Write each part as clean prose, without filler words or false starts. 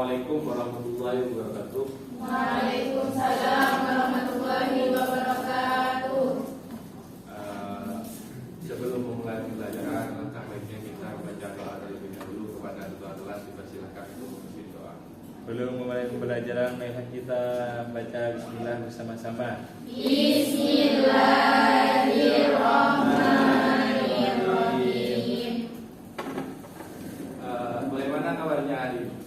Assalamualaikum warahmatullahi wabarakatuh. Waalaikumsalam warahmatullahi wabarakatuh. Sebelum memulai pembelajaran, langkah baiknya kita baca doa terlebih dahulu. Kepada kedua kelas dipersilakan untuk memimpin doa. Belum memulai pembelajaran, marilah kita baca Bismillah bersama-sama. Bismillahirrahmanirrahim. Bagaimana kabarnya hari ini?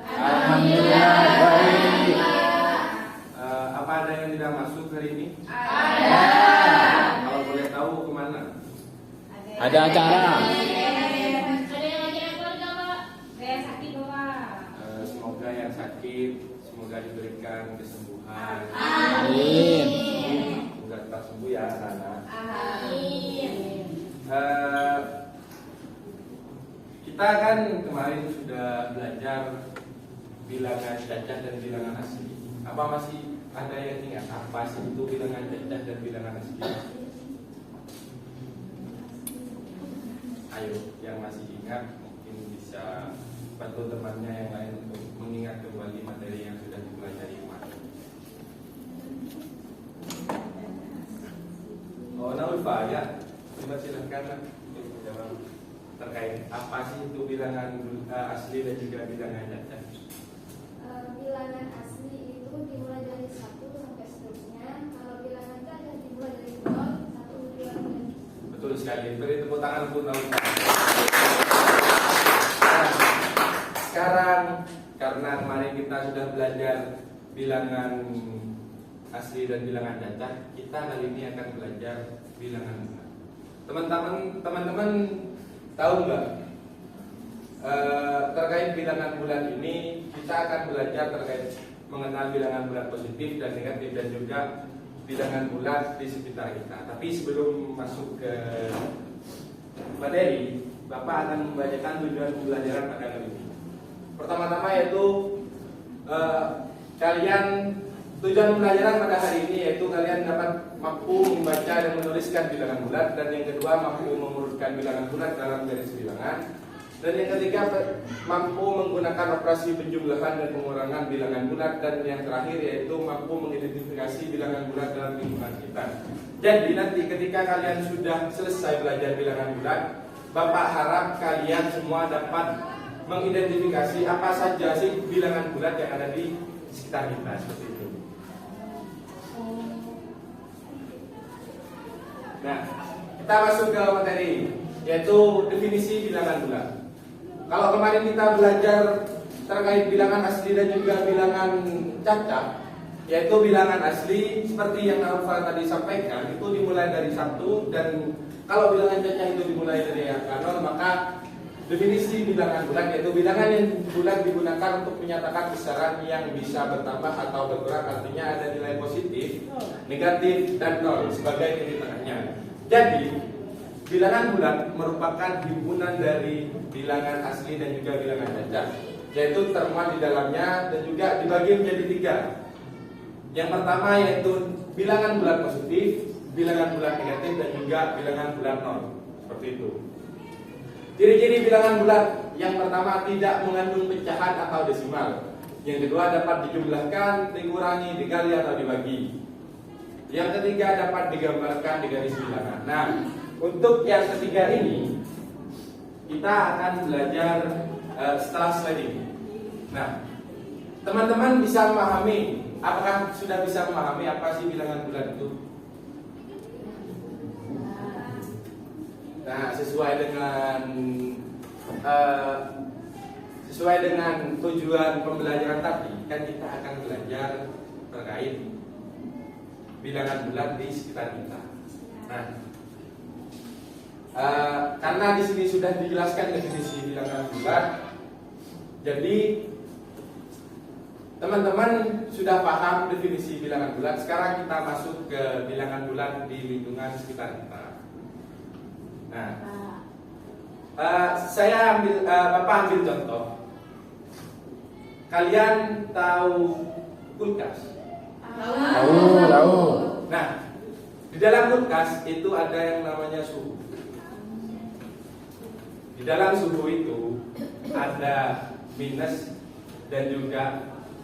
Alhamdulillah baik. Apa ada yang tidak masuk hari ini? Ada. Kalau boleh tahu kemana? Ada acara. Ada yang lagi keluarga, Pak. Saya sakit, Pak. Semoga yang sakit semoga diberikan kesembuhan. Amin. Semoga cepat sembuh ya anak. Amin. Kita kan kemarin sudah belajar bilangan cacah dan bilangan asli. Apa masih ada yang ingat apa sih itu bilangan cacah dan bilangan asli? Ayo, yang masih ingat mungkin bisa bantu temannya yang lain untuk mengingat kembali materi yang sudah dipelajari kemarin. Oh, Naulfa ya, coba silakan untuk menjawab terkait apa sih itu bilangan asli dan juga bilangan cacah. Bilangan asli itu dimulai dari 1 sampai seterusnya. Kalau bilangan cacah dimulai dari 0, 1, 2, 3. Betul sekali. Beri tepuk tangan untuk Naulfa. Sekarang karena kemarin kita sudah belajar bilangan asli dan bilangan cacah, kita kali ini akan belajar bilangan bulat. Teman-teman tahu nggak terkait bilangan bulat ini? Kita akan belajar terkait mengenal bilangan bulat positif dan negatif dan juga bilangan bulat di sekitar kita. Tapi sebelum masuk ke materi, Bapak akan membacakan tujuan pembelajaran pada kali ini. Pertama-tama yaitu tujuan pembelajaran pada hari ini yaitu kalian dapat mampu membaca dan menuliskan bilangan bulat, dan yang kedua mampu mengurutkan bilangan bulat dalam garis bilangan, dan yang ketiga mampu menggunakan operasi penjumlahan dan pengurangan bilangan bulat, dan yang terakhir yaitu mampu mengidentifikasi bilangan bulat dalam lingkungan kita. Jadi nanti ketika kalian sudah selesai belajar bilangan bulat, Bapak harap kalian semua dapat mengidentifikasi apa saja sih bilangan bulat yang ada di sekitar kita, seperti itu. Nah, kita masuk ke materi, yaitu definisi bilangan bulat. Kalau kemarin kita belajar terkait bilangan asli dan juga bilangan cacah, yaitu bilangan asli seperti yang Alfa tadi sampaikan itu dimulai dari 1, dan kalau bilangan cacah itu dimulai dari angka 0, maka definisi bilangan bulat yaitu bilangan yang bulat digunakan untuk menyatakan besaran yang bisa bertambah atau berkurang, artinya ada nilai positif, negatif, dan 0 sebagai titik tengahnya. Jadi bilangan bulat merupakan himpunan dari bilangan asli dan juga bilangan cacah, yaitu termuat di dalamnya dan juga dibagi menjadi 3. Yang pertama yaitu bilangan bulat positif, bilangan bulat negatif, dan juga bilangan bulat 0. Seperti itu. Ciri-ciri bilangan bulat: yang pertama tidak mengandung pecahan atau desimal. Yang kedua dapat dijumlahkan, dikurangi, dikali atau dibagi. Yang ketiga dapat digambarkan di garis bilangan. Nah, untuk yang ketiga ini kita akan belajar setelah slide ini. Nah, teman-teman bisa memahami, apakah sudah bisa memahami apa sih bilangan bulat itu? Nah, sesuai dengan tujuan pembelajaran tadi, kan kita akan belajar terkait bilangan bulat di sekitar kita. Nah, karena di sini sudah dijelaskan definisi bilangan bulat, jadi teman-teman sudah paham definisi bilangan bulat. Sekarang kita masuk ke bilangan bulat di lingkungan sekitar kita. Nah, Bapak ambil contoh. Kalian tahu kulkas? Tahu. Nah, di dalam kulkas itu ada yang namanya suhu. Di dalam suhu itu ada minus, dan juga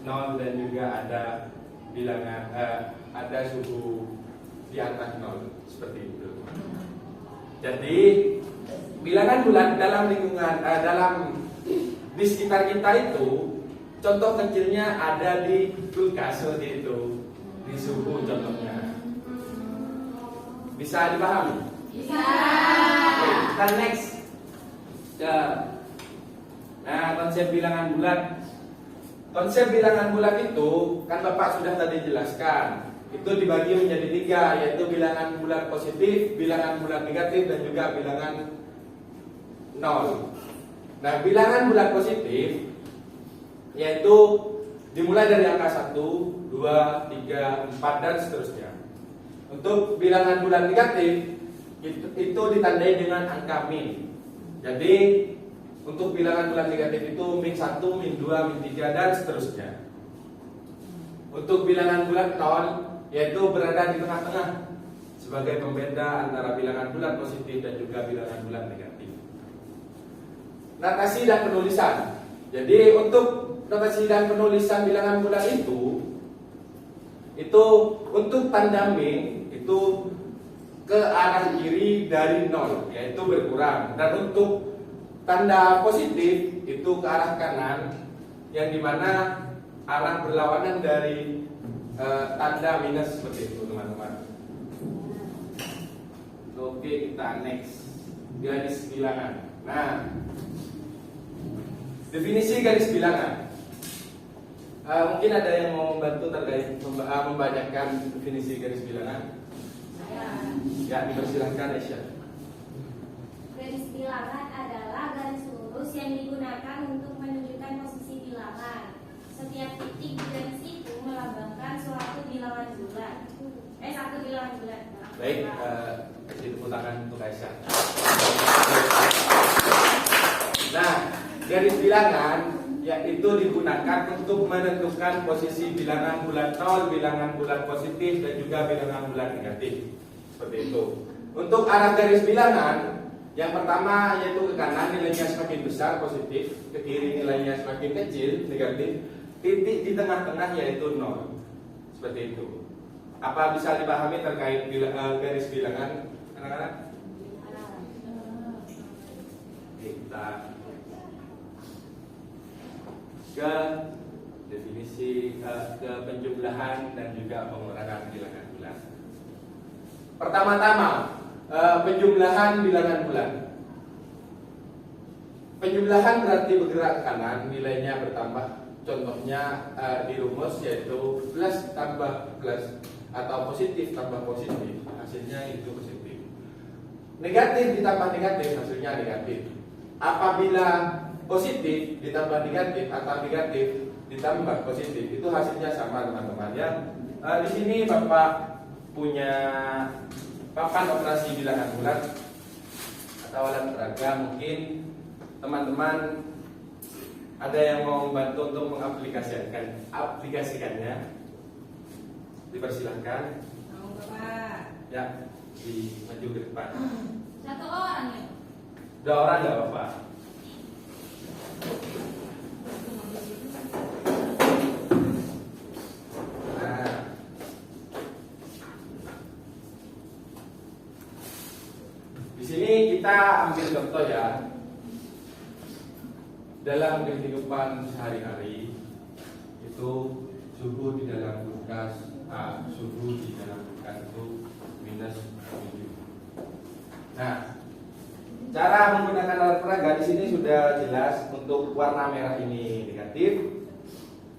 0 dan juga ada bilangan ada suhu di atas 0 seperti itu. Jadi bilangan bulat dalam lingkungan dalam di sekitar kita itu contoh kecilnya ada di kulkas seperti itu, di suhu contohnya. Bisa dipahami? Bisa. Oke, kita next. Nah, konsep bilangan bulat. Konsep bilangan bulat itu kan Bapak sudah tadi jelaskan. Itu dibagi menjadi 3, yaitu bilangan bulat positif, bilangan bulat negatif, dan juga bilangan 0. Nah, bilangan bulat positif yaitu dimulai dari angka 1, 2, 3, 4 dan seterusnya. Untuk bilangan bulat negatif itu ditandai dengan angka min. Jadi untuk bilangan bulat negatif itu min 1, min 2, min 3 dan seterusnya. Untuk bilangan bulat 0 yaitu berada di tengah-tengah sebagai pembeda antara bilangan bulat positif dan juga bilangan bulat negatif. Notasi dan penulisan. Jadi untuk notasi dan penulisan bilangan bulat itu untuk tanda min itu ke arah kiri dari 0 yaitu berkurang, dan untuk tanda positif itu ke arah kanan yang dimana arah berlawanan dari tanda minus seperti itu teman-teman. Oke, kita next garis bilangan. Nah, definisi garis bilangan. Mungkin ada yang mau membantu terkait membacakan definisi garis bilangan? Ya, dipersilahkan Aisyah. Garis bilangan adalah garis lurus yang digunakan untuk menunjukkan posisi bilangan. Setiap titik di garis itu melambangkan suatu bilangan bulat. Satu bilangan bulat. Baik, kasih tepuk tangan untuk Aisyah. Nah, garis bilangan yaitu digunakan untuk menentukan posisi bilangan bulat 0, bilangan bulat positif, dan juga bilangan bulat negatif. Seperti itu. Untuk arah garis bilangan, yang pertama yaitu ke kanan nilainya semakin besar positif, ke kiri nilainya semakin kecil negatif, titik di tengah-tengah yaitu 0. Seperti itu. Apa bisa dipahami terkait garis bilangan, anak-anak? Kita ke definisi ke penjumlahan dan juga pengurangan bilangan bulat. Pertama-tama penjumlahan bilangan bulat. Penjumlahan berarti bergerak ke kanan, nilainya bertambah. Contohnya di rumus yaitu plus tambah plus atau positif tambah positif, hasilnya itu positif. Negatif ditambah negatif, hasilnya negatif. Apabila positif ditambah negatif atau negatif ditambah positif, itu hasilnya sama teman-teman ya. Di sini Bapak punya papan operasi bilangan bulat atau alat peraga. Mungkin teman-teman ada yang mau membantu untuk mengaplikasikannya. Dipersilahkan. Mau Bapak. Ya, di maju ke depan. Satu orang ya. 2 orang nggak apa-apa. Nah, di sini kita ambil contoh ya. Dalam kehidupan sehari-hari itu suhu di dalam kulkas, suhu di dalam kulkas itu minus 7. Nah, cara menggunakan alat peraga di sini sudah jelas. Untuk warna merah ini negatif,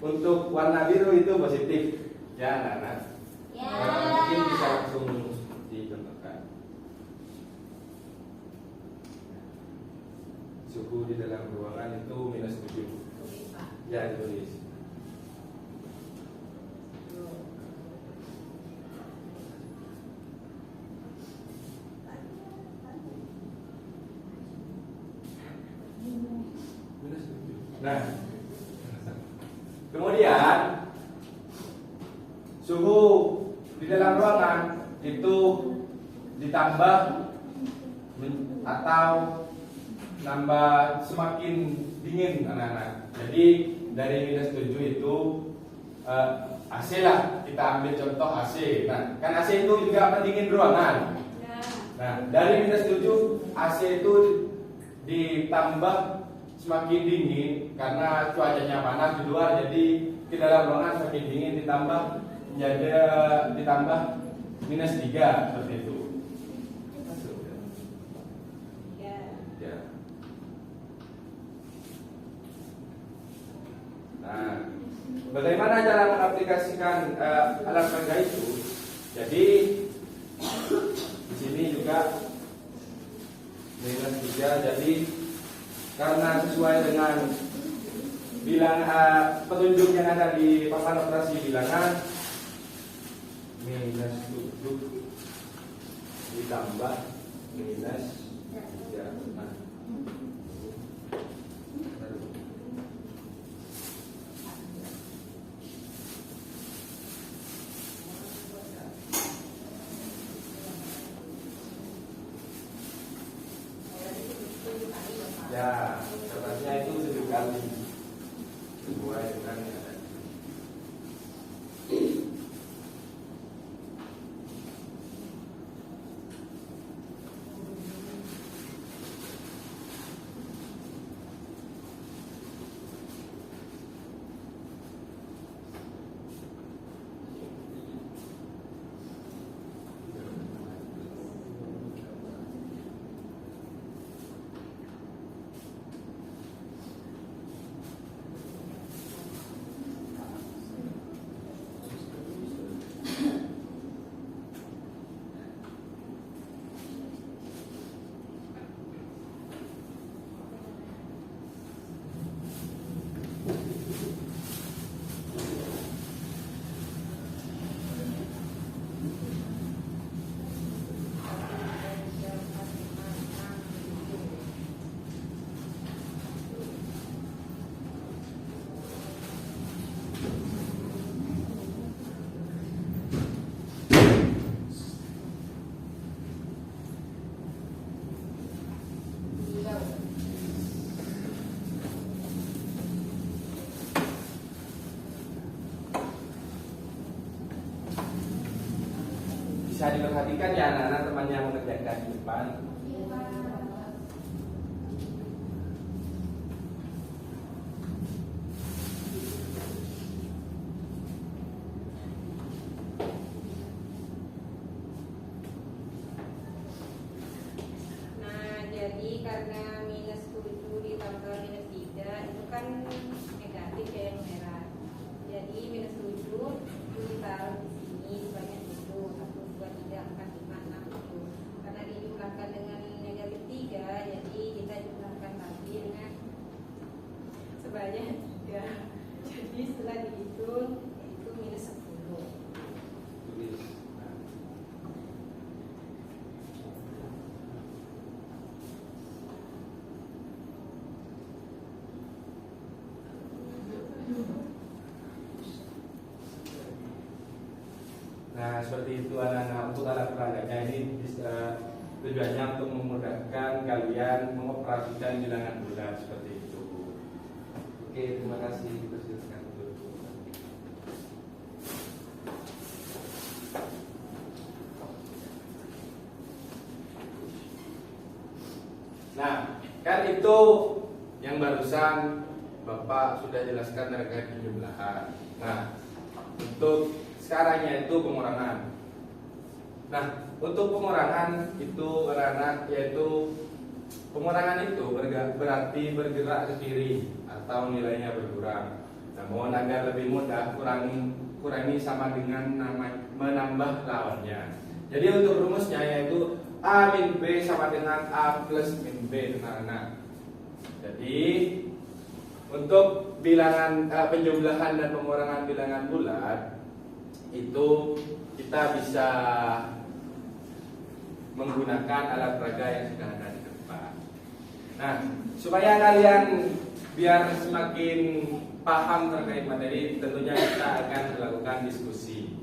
untuk warna biru itu positif. Ya, anak-anak. Ya. Mungkin bisa langsung dicontohkan. Suhu di dalam ruangan itu minus 7. Ya, ditulis. Nah, kemudian suhu di dalam ruangan itu ditambah atau nambah semakin dingin anak-anak. Jadi dari minus 7 itu AC lah, kita ambil contoh AC. Nah, kan AC itu juga pendingin ruangan. Nah, dari minus 7 AC itu ditambah semakin dingin karena cuacanya panas di luar, jadi di dalam ruangan semakin dingin, ditambah minus 3 seperti itu. Ya. Nah, bagaimana cara mengaplikasikan alat peraga itu? Jadi di sini juga minus 3. Jadi karena sesuai dengan petunjuk yang ada di papan operasi bilangan, minus 7 ditambah minus 3. Nah, ya, sebenarnya itu 7 kali sesuai dengan yang ada. Bisa diperhatikan ya anak-anak teman yang mengerjakan di depan. Nah, jadi karena minus 7 ditambah minus 3 itu kan negatif ya, yang merah. Jadi minus 7 itu ditaruh di sini sebanyak itu 1, 2, 3, 4, 5, 6 itu. Karena dijumlahkan dengan negatif 3, jadi kita jumlahkan lagi dengan sebanyak 3. Jadi setelah dihitung itu minus 10. Nah, seperti itu anak-anak. Untuk alat peraganya ini tujuannya untuk memudahkan kalian mengoperasikan bilangan bulat seperti itu. Oke, terima kasih. Kita silakan dulu. Nah, kan itu yang barusan Bapak sudah jelaskan terkait penjumlahan. Nah, untuk sekarang yaitu pengurangan. Nah, untuk pengurangan itu anak-anak, yaitu pengurangan itu berarti bergerak ke kiri atau nilainya berkurang. Namun agar lebih mudah, kurangi sama dengan menambah lawannya. Jadi untuk rumusnya yaitu A min B sama dengan A plus min B, anak-anak. Jadi untuk bilangan penjumlahan dan pengurangan bilangan bulat itu kita bisa menggunakan alat peraga yang sudah ada di depan. Nah, supaya kalian biar semakin paham terkait materi, tentunya kita akan melakukan diskusi.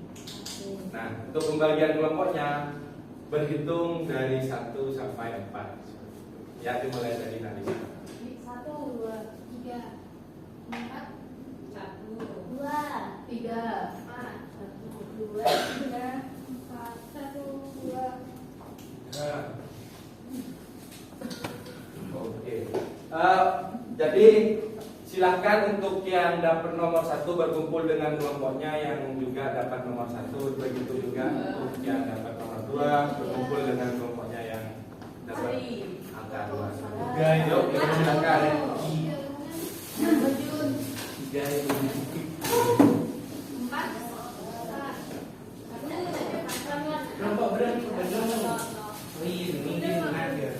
Nah, untuk pembagian kelompoknya berhitung dari 1 sampai 4. Ya, dimulai dari Nalisa. 1, 2, 3, 4, Jadi silahkan untuk yang dapat nomor 1 berkumpul dengan kelompoknya yang juga dapat nomor 1. Begitu juga untuk yang dapat nomor 2 berkumpul dengan kelompoknya yang dapat angka 2. Yuk, silakan. Kelompok berapa? Ini aja.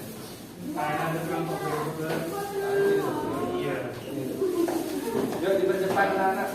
Ada kelompok berapa? Iya. Yuk dipercepat anak.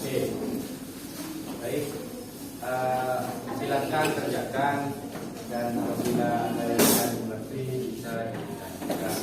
Oke, baik. Silakan kerjakan dan apabila ada yang akan mengerti bisa dilanjutkan.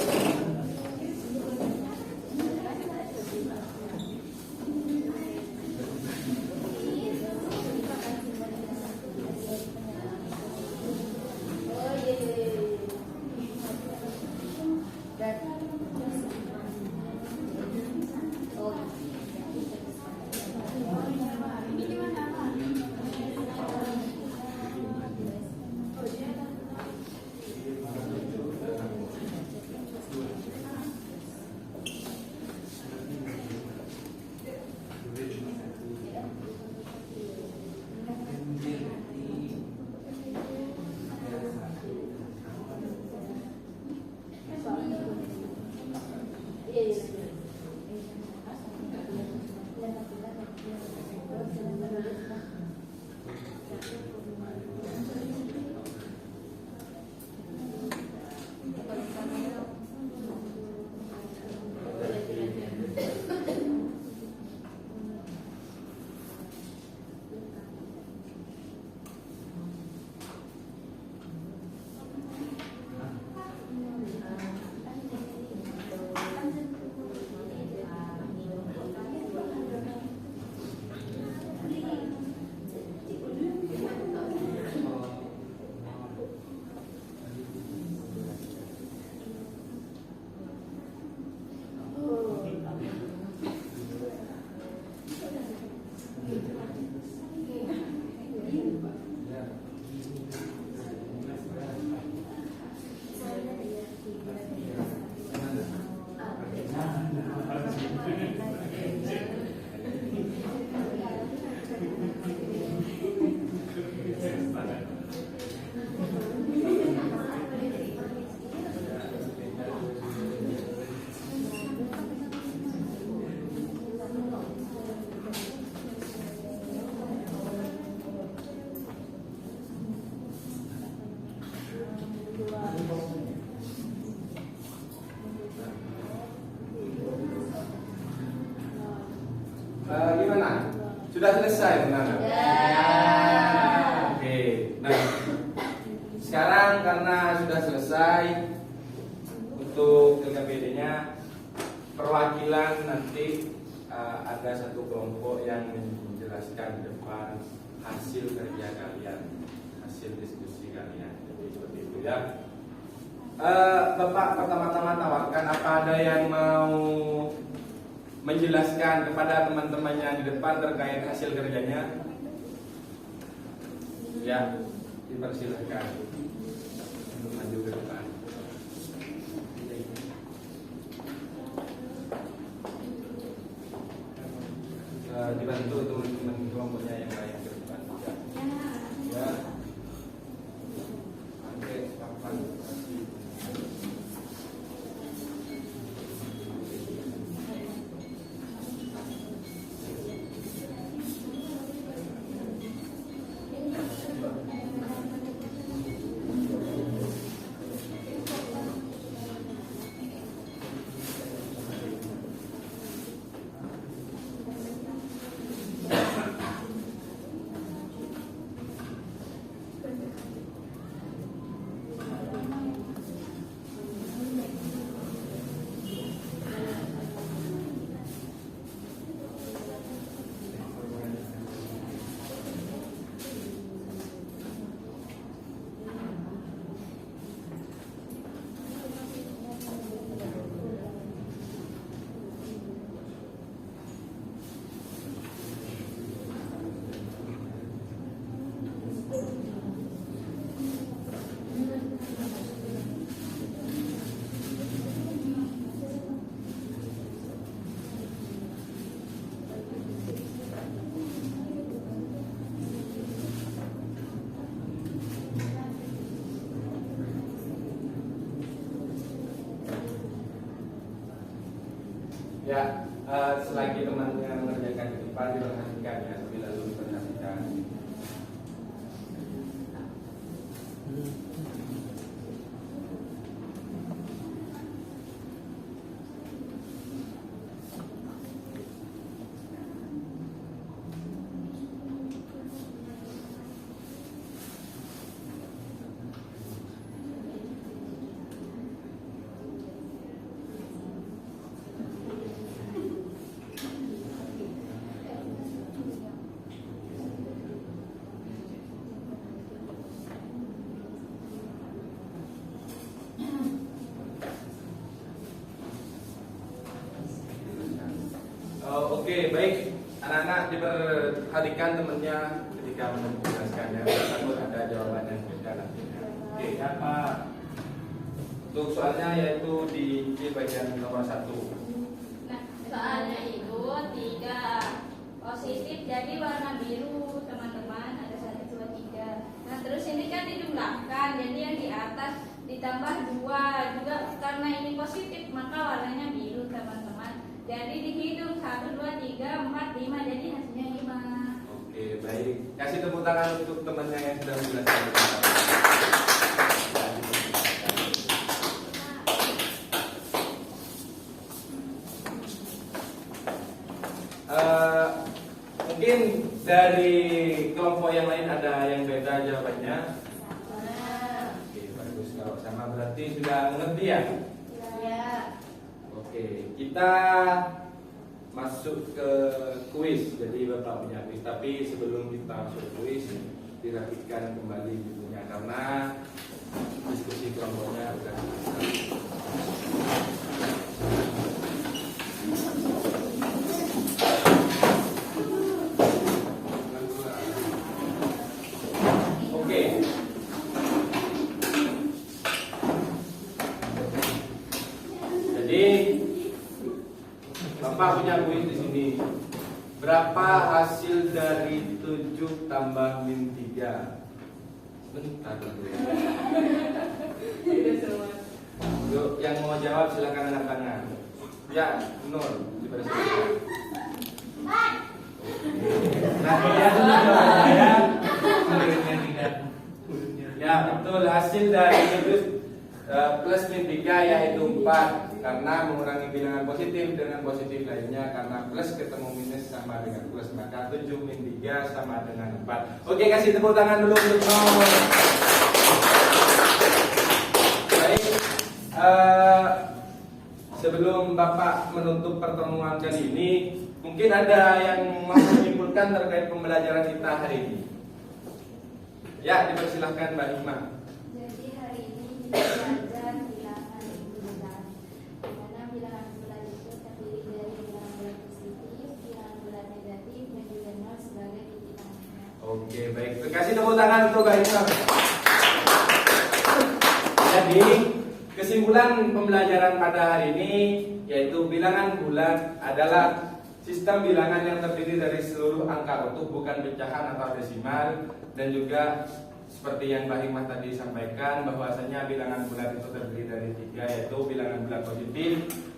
Gimana? Sudah selesai benar? Oke. Nah, sekarang karena sudah selesai untuk LKPD-nya, perwakilan nanti ada satu kelompok yang menjelaskan di depan hasil kerja kalian, hasil diskusi kalian. Jadi seperti itu ya. Bapak pertama-tama tawarkan apa ada yang mau menjelaskan kepada teman-temannya di depan terkait hasil kerjanya. Ya, dipersilahkan untuk maju ke depan. Dibantu teman-teman kelompoknya yang lain ke depan. Ya. Oke, papan. Ya, selagi temannya mengerjakan ketipan diperhatikan ya, sambil lalu diperhatikan. Oke, baik. Anak-anak diperhatikan temannya ketika menjelaskannya. Takut ada jawaban yang beda nantinya. Oke, apa? Untuk soalnya yaitu di bagian nomor 1. Nah, soalnya itu 3 positif jadi warna biru teman-teman, ada 1, 2, 3. Nah terus ini kan dijumlahkan, jadi yang di atas ditambah 2 juga karena ini positif maka warnanya biru teman-teman. Jadi dihitung 1, 2, 3, 4, 5 jadi hasilnya 5. Oke, baik. Kasih tepuk tangan untuk temannya yang sudah menjelaskan. Mungkin dari kelompok yang lain ada yang beda jawabannya. Oke, bagus. Kalau sama berarti sudah mengerti ya? Ya. Oke, kita masuk ke kuis. Jadi Bapak punya kuis. Tapi sebelum kita masuk ke kuis, dirapikan kembali bukunya karena diskusi kelompoknya sudah Oke. Jadi Bapak punya kuis di sini. Berapa hasil dari 7 tambah min 3? Bentar dulu ya. Yuk, yang mau jawab silakan angkat tangan. Ya, Nur, dipersilakan. Nah, dia dulu jawabannya ya. Muridnya 3. Ya, betul. Hasil dari 7 plus min 3 yaitu 4. Karena mengurangi bilangan positif dengan positif lainnya. Karena plus ketemu minus sama dengan plus, maka 7 min 3 sama dengan 4. Oke, kasih tepuk tangan dulu untuk Nur. Baik, sebelum Bapak menutup pertemuan kali ini, mungkin ada yang mau menyimpulkan terkait pembelajaran kita hari ini. Ya, dipersilahkan Mbak Hikmah. Jadi hari ini kita belajar bilangan bulan. Di mana bilangan bulan itu terdiri dari bilangan bulan positif, bilangan bulan negatif, dan juga nol sebagai titik tengahnya. Oke, baik. Kasih tepuk tangan untuk Mbak Hikmah. Jadi, kesimpulan pembelajaran pada hari ini yaitu bilangan bulan adalah sistem bilangan yang terdiri dari seluruh angka utuh, bukan pecahan atau desimal, dan juga seperti yang Mbak Hikmah tadi sampaikan bahwasanya bilangan bulan itu terdiri dari 3, yaitu bilangan bulan positif,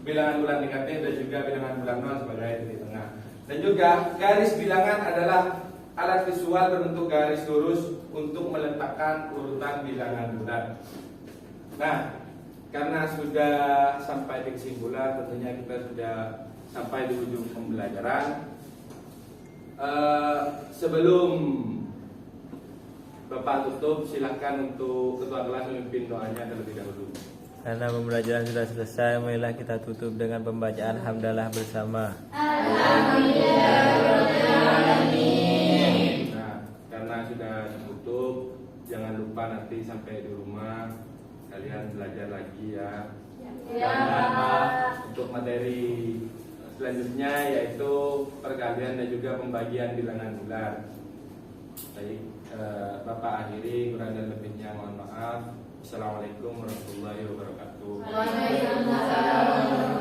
bilangan bulan negatif, dan juga bilangan bulan nol sebagai titik tengah. Dan juga garis bilangan adalah alat visual berbentuk garis lurus untuk meletakkan urutan bilangan bulan. Nah, karena sudah sampai di kesimpulan, tentunya kita sudah sampai di ujung pembelajaran. Sebelum Bapak tutup, silakan untuk ketua kelas memimpin doanya terlebih dahulu. Karena pembelajaran sudah selesai, marilah kita tutup dengan pembacaan hamdalah bersama. Nah, karena sudah ditutup, jangan lupa nanti sampai di rumah kalian belajar lagi ya. Karena untuk materi selanjutnya yaitu perkalian dan juga pembagian bilangan bulan. Baik, Bapak akhiri, kurang dan lebihnya mohon maaf. Assalamualaikum warahmatullahi wabarakatuh. Waalaikumsalam.